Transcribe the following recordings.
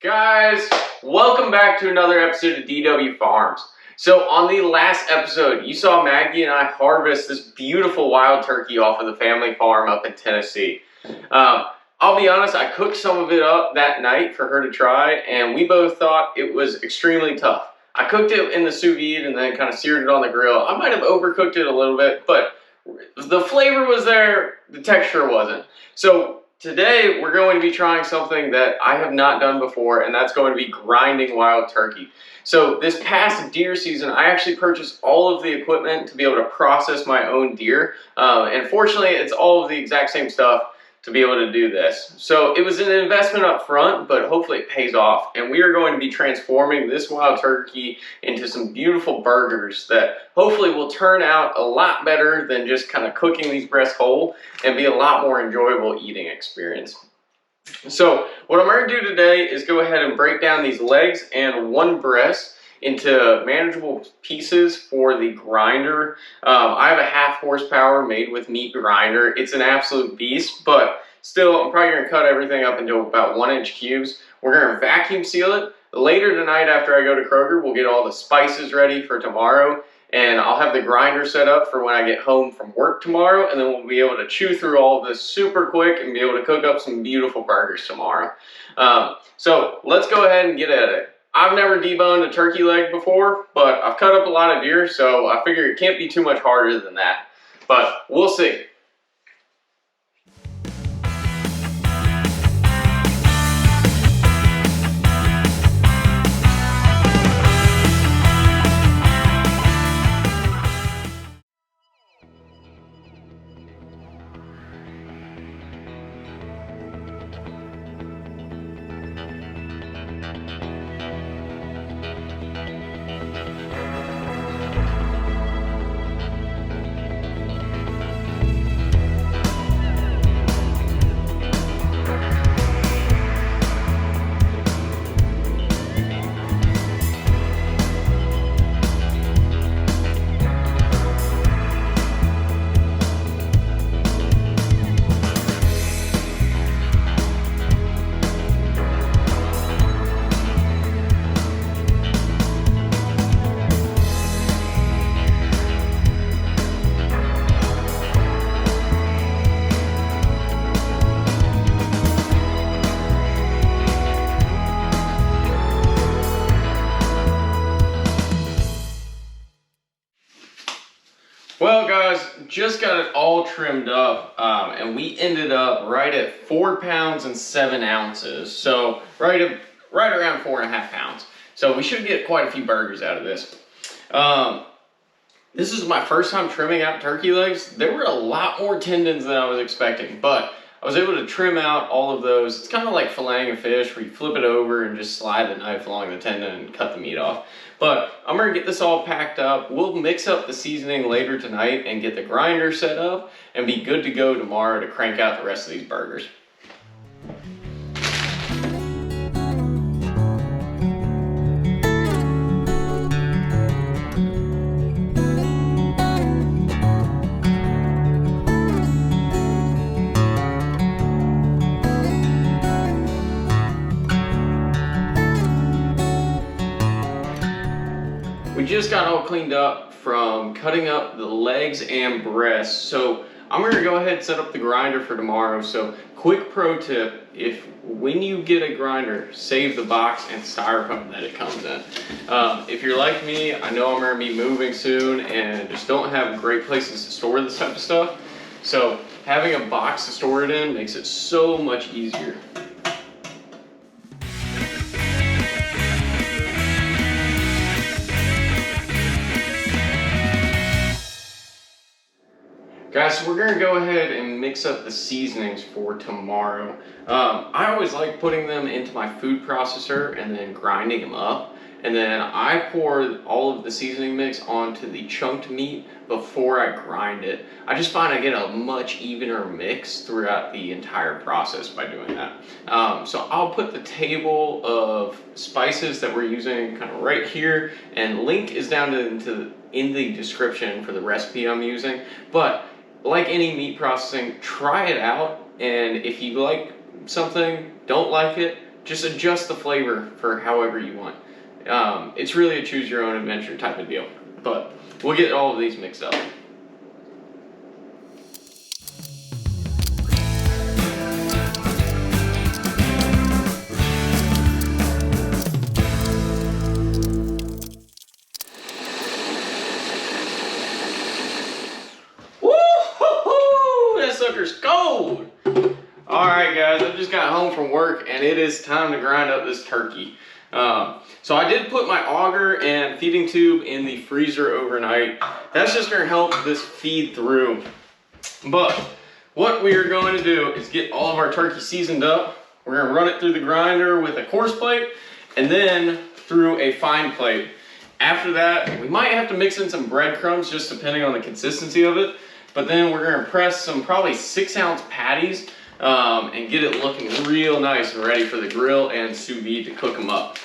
Guys, welcome back to another episode of DW Farms. So on the last episode, you saw Maggie and I harvest this beautiful wild turkey off of the family farm up in Tennessee. I'll be honest, I cooked some of it up that night for her to try, and we both thought it was extremely tough. I cooked it in the sous vide and then kind of seared it on the grill. I might have overcooked it a little bit, but the flavor was there, the texture wasn't. So today we're going to be trying something that I have not done before, and that's going to be grinding wild turkey. So this past deer season, I actually purchased all of the equipment to be able to process my own deer. And fortunately, it's all of the exact same stuff to be able to do this. So it was an investment up front, but hopefully it pays off. And we are going to be transforming this wild turkey into some beautiful burgers that hopefully will turn out a lot better than just kind of cooking these breasts whole, and be a lot more enjoyable eating experience. So what I'm going to do today is go ahead and break down these legs and one breast into manageable pieces for the grinder. I have a 1/2 horsepower made with meat grinder. It's an absolute beast, but still I'm probably going to cut everything up into about 1-inch cubes. We're going to vacuum seal it. Later tonight after I go to Kroger, we'll get all the spices ready for tomorrow, and I'll have the grinder set up for when I get home from work tomorrow, and then we'll be able to chew through all of this super quick and be able to cook up some beautiful burgers tomorrow. So let's go ahead and get at it. I've never deboned a turkey leg before, but I've cut up a lot of deer, so I figure it can't be too much harder than that. But we'll see. Well guys, just got it all trimmed up, and we ended up right at 4 pounds and 7 ounces. So right around 4.5 pounds. So we should get quite a few burgers out of this. This is my first time trimming out turkey legs. There were a lot more tendons than I was expecting, but I was able to trim out all of those. It's kind of like filleting a fish where you flip it over and just slide the knife along the tendon and cut the meat off. But I'm gonna get this all packed up. We'll mix up the seasoning later tonight and get the grinder set up and be good to go tomorrow to crank out the rest of these burgers. We just got all cleaned up from cutting up the legs and breasts. So I'm gonna go ahead and set up the grinder for tomorrow. So quick pro tip, when you get a grinder, save the box and styrofoam that it comes in. If you're like me, I know I'm gonna be moving soon and just don't have great places to store this type of stuff. So having a box to store it in makes it so much easier. Guys, so we're gonna go ahead and mix up the seasonings for tomorrow. I always like putting them into my food processor and then grinding them up. And then I pour all of the seasoning mix onto the chunked meat before I grind it. I just find I get a much evener mix throughout the entire process by doing that. So I'll put the table of spices that we're using kind of right here, and link is down in the description for the recipe I'm using. But like any meat processing, try it out, and if you like something, don't like it, just adjust the flavor for however you want. It's really a choose your own adventure type of deal. But we'll get all of these mixed up. Woo-hoo-hoo! That sucker's cold! Alright guys, I just got home from work and it is time to grind up this turkey. So I did put my auger and feeding tube in the freezer overnight. That's just going to help this feed through. But what we are going to do is get all of our turkey seasoned up. We're going to run it through the grinder with a coarse plate and then through a fine plate. After that, we might have to mix in some breadcrumbs just depending on the consistency of it. But then we're going to press some probably 6-ounce patties and get it looking real nice and ready for the grill and sous vide to cook them up.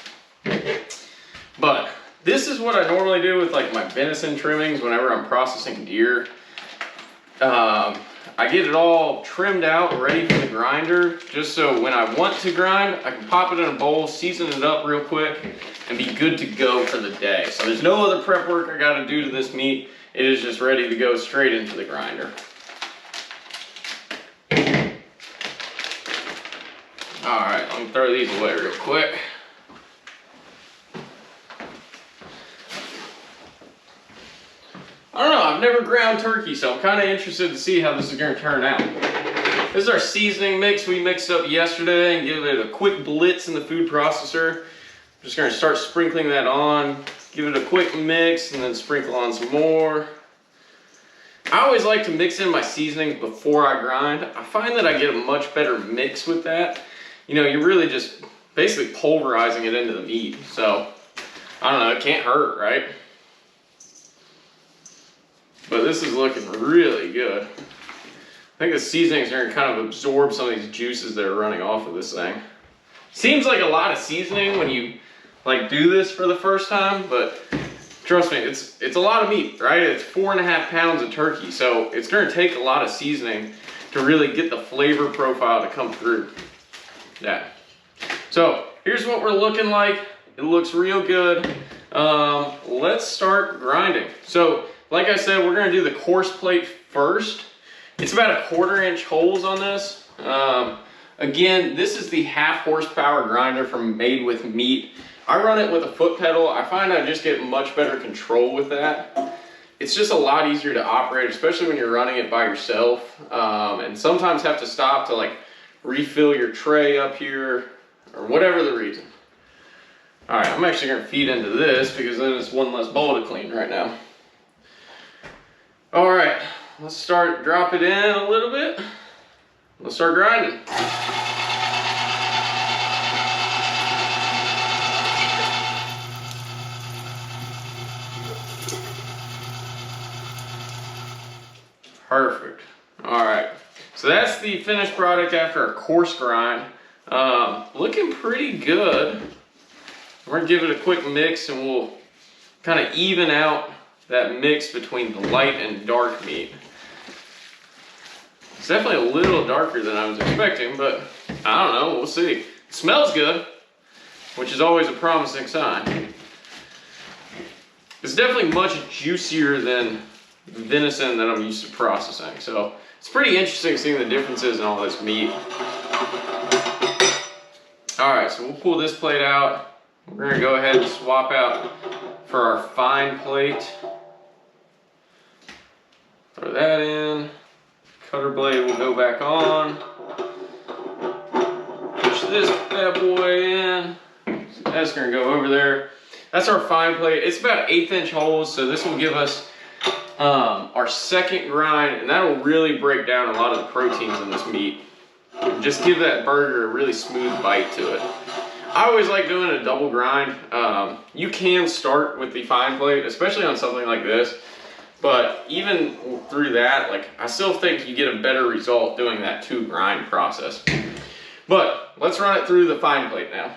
But this is what I normally do with like my venison trimmings whenever I'm processing deer. I get it all trimmed out, ready for the grinder, just so when I want to grind, I can pop it in a bowl, season it up real quick, and be good to go for the day. So there's no other prep work I gotta do to this meat. It is just ready to go straight into the grinder. All right, let me throw these away real quick. I don't know, I've never ground turkey, so I'm kind of interested to see how this is going to turn out. This is our seasoning mix we mixed up yesterday and give it a quick blitz in the food processor. I'm just going to start sprinkling that on, give it a quick mix, and then sprinkle on some more. I always like to mix in my seasonings before I grind. I find that I get a much better mix with that. You know, you're really just basically pulverizing it into the meat. So, I don't know, it can't hurt, right? But this is looking really good. I think the seasonings are gonna kind of absorb some of these juices that are running off of this thing. Seems like a lot of seasoning when you like do this for the first time, but trust me, it's a lot of meat, right? It's 4.5 pounds of turkey, so it's gonna take a lot of seasoning to really get the flavor profile to come through. Yeah. So here's what we're looking like. It looks real good. Let's start grinding. So like I said, we're gonna do the coarse plate first. It's about 1/4 inch holes on this. Again, this is the 1/2 horsepower grinder from Made with Meat. I run it with a foot pedal. I find I just get much better control with that. It's just a lot easier to operate, especially when you're running it by yourself. And sometimes have to stop to like refill your tray up here or whatever the reason. All right, I'm actually gonna feed into this because then it's one less bowl to clean right now. All right, let's drop it in a little bit. Let's start grinding. Perfect. All right, so that's the finished product after a coarse grind. Looking pretty good. We're gonna give it a quick mix and we'll kind of even out that mix between the light and dark meat. It's definitely a little darker than I was expecting, but I don't know, we'll see. It smells good, which is always a promising sign. It's definitely much juicier than venison that I'm used to processing, so it's pretty interesting seeing the differences in all this meat. All right, so we'll pull this plate out. We're gonna go ahead and swap out for our fine plate. Throw that in. Cutter blade will go back on. Push this bad boy in. So that's gonna go over there. That's our fine plate. It's about 1/8 inch holes, so this will give us our second grind, and that'll really break down a lot of the proteins in this meat. Just give that burger a really smooth bite to it. I always like doing a double grind. You can start with the fine plate, especially on something like this. But even through that, like I still think you get a better result doing that 2 grind process. But let's run it through the fine plate now.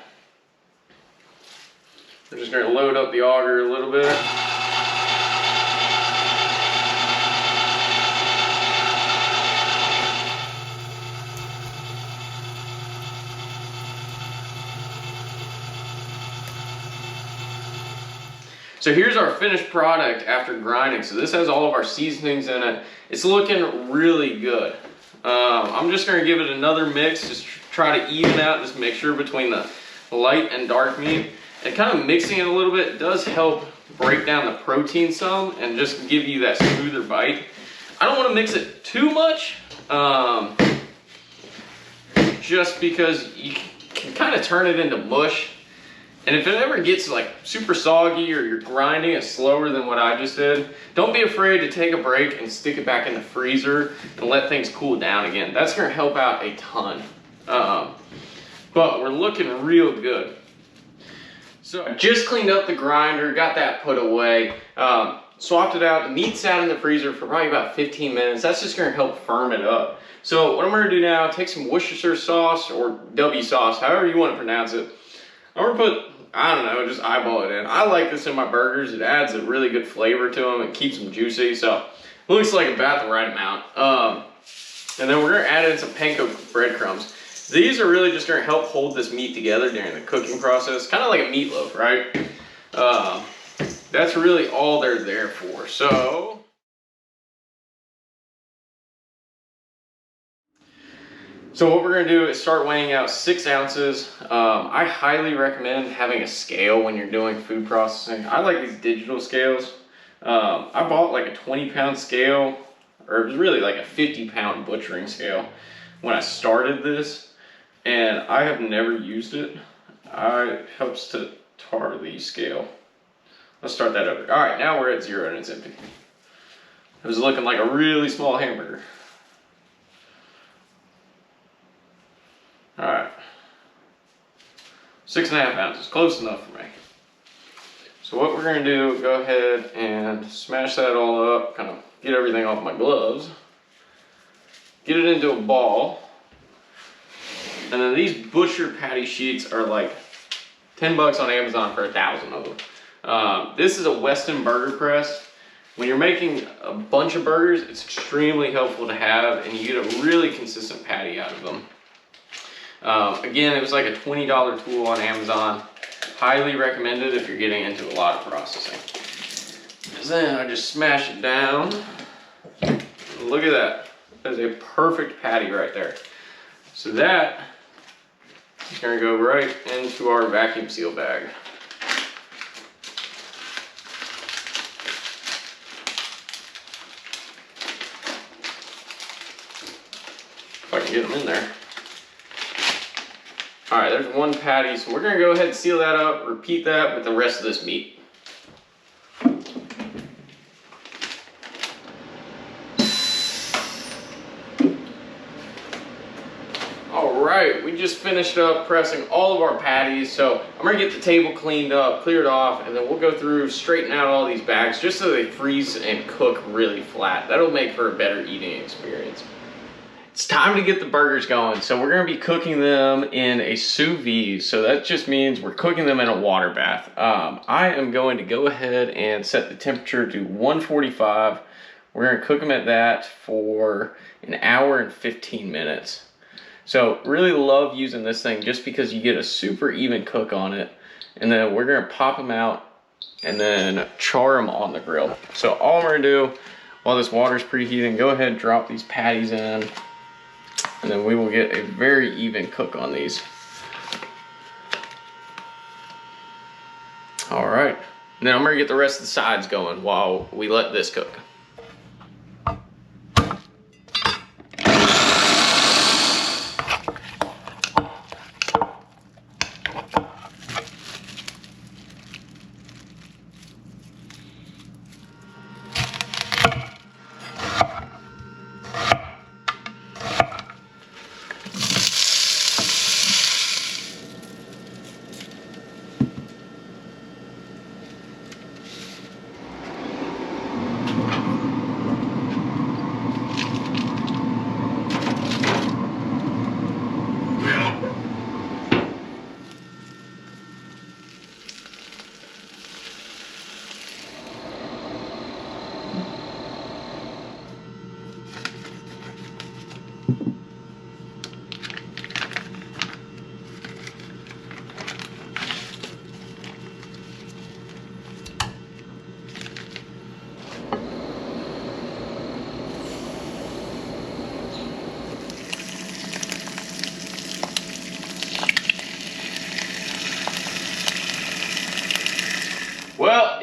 We're just gonna load up the auger a little bit. So here's our finished product after grinding. So this has all of our seasonings in it. It's looking really good. I'm just gonna give it another mix, just try to even out, just make sure between the light and dark meat. And kind of mixing it a little bit does help break down the protein some and just give you that smoother bite. I don't want to mix it too much, just because you can kind of turn it into mush. And if it ever gets like super soggy or you're grinding it slower than what I just did, don't be afraid to take a break and stick it back in the freezer and let things cool down again. That's gonna help out a ton. But we're looking real good. So I just cleaned up the grinder, got that put away, swapped it out. The meat sat in the freezer for probably about 15 minutes. That's just gonna help firm it up. So what I'm gonna do now, take some Worcestershire sauce or W sauce, however you wanna pronounce it. I'm gonna put, I don't know, just eyeball it in. I like this in my burgers. It adds a really good flavor to them. It keeps them juicy, so it looks like about the right amount. And then we're gonna add in some panko breadcrumbs. These are really just gonna help hold this meat together during the cooking process, kind of like a meatloaf, right? That's really all they're there for. So what we're gonna do is start weighing out 6 ounces. I highly recommend having a scale when you're doing food processing. I like these digital scales. I bought like a 20-pound scale, or it was really like a 50-pound butchering scale when I started this. And I have never used it. It helps to tar the scale. Let's start that over. All right, now we're at 0 and it's empty. It was looking like a really small hamburger. All right, 6.5 ounces, close enough for me. So what we're gonna do, go ahead and smash that all up, kind of get everything off my gloves, get it into a ball. And then these butcher patty sheets are like 10 bucks on Amazon for 1,000 of them. This is a Weston burger press. When you're making a bunch of burgers, it's extremely helpful to have, and you get a really consistent patty out of them. Again, it was like a $20 tool on Amazon. Highly recommended if you're getting into a lot of processing. Then I just smash it down. Look at that. That is a perfect patty right there. So that is going to go right into our vacuum seal bag. If I can get them in there. All right, there's one patty, so we're gonna go ahead and seal that up, repeat that with the rest of this meat. All right, we just finished up pressing all of our patties, so I'm gonna get the table cleaned up, cleared off, and then we'll go through, straighten out all these bags just so they freeze and cook really flat. That'll make for a better eating experience. It's time to get the burgers going. So we're gonna be cooking them in a sous vide. So that just means we're cooking them in a water bath. I am going to go ahead and set the temperature to 145. We're gonna cook them at that for an hour and 15 minutes. So really love using this thing just because you get a super even cook on it. And then we're gonna pop them out and then char them on the grill. So all we're gonna do while this water's preheating, go ahead and drop these patties in. And then we will get a very even cook on these. All right, now I'm gonna get the rest of the sides going while we let this cook.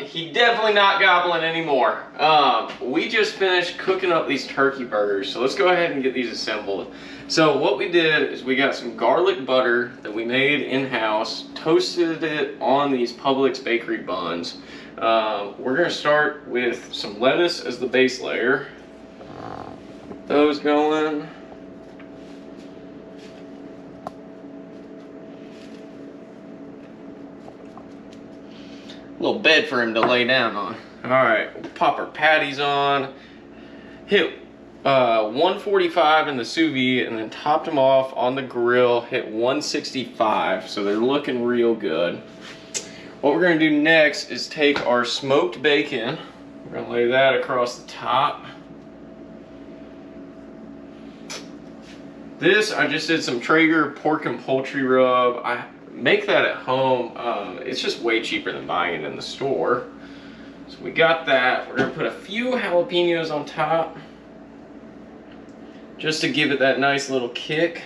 he definitely not gobbling anymore. We just finished cooking up these turkey burgers, so let's go ahead and get these assembled. So what we did is we got some garlic butter that we made in-house, toasted it on these Publix bakery buns. We're gonna start with some lettuce as the base layer. Those going. Little bed for him to lay down on. All right, we'll pop our patties on. Hit 145 in the sous vide, and then topped them off on the grill. Hit 165, so they're looking real good. What we're gonna do next is take our smoked bacon. We're gonna lay that across the top. This, I just did some Traeger pork and poultry rub. I make that at home. It's just way cheaper than buying it in the store. So we got that. We're gonna put a few jalapenos on top just to give it that nice little kick.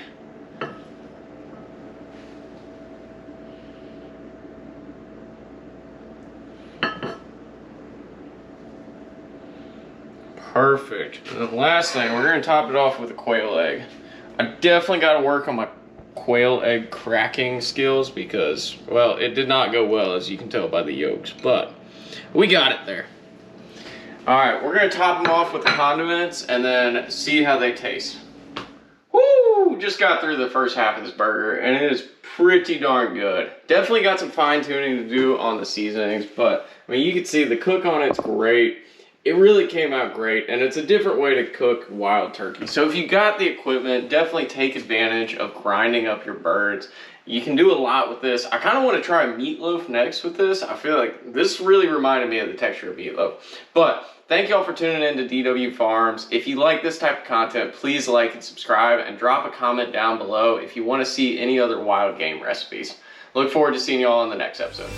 Perfect. And then last thing, we're gonna top it off with a quail egg. I definitely gotta work on my quail egg cracking skills because, well, it did not go well, as you can tell by the yolks, but we got it there. All right, we're gonna top them off with the condiments and then see how they taste. Woo! Just got through the first half of this burger and it is pretty darn good. Definitely got some fine tuning to do on the seasonings, but I mean, you can see the cook on it's great. It really came out great, and it's a different way to cook wild turkey. So if you got the equipment, definitely take advantage of grinding up your birds. You can do a lot with this. I kind of want to try meatloaf next with this. I feel like this really reminded me of the texture of meatloaf. But thank y'all for tuning in to DW Farms. If you like this type of content, please like and subscribe, and drop a comment down below if you want to see any other wild game recipes. Look forward to seeing y'all in the next episode.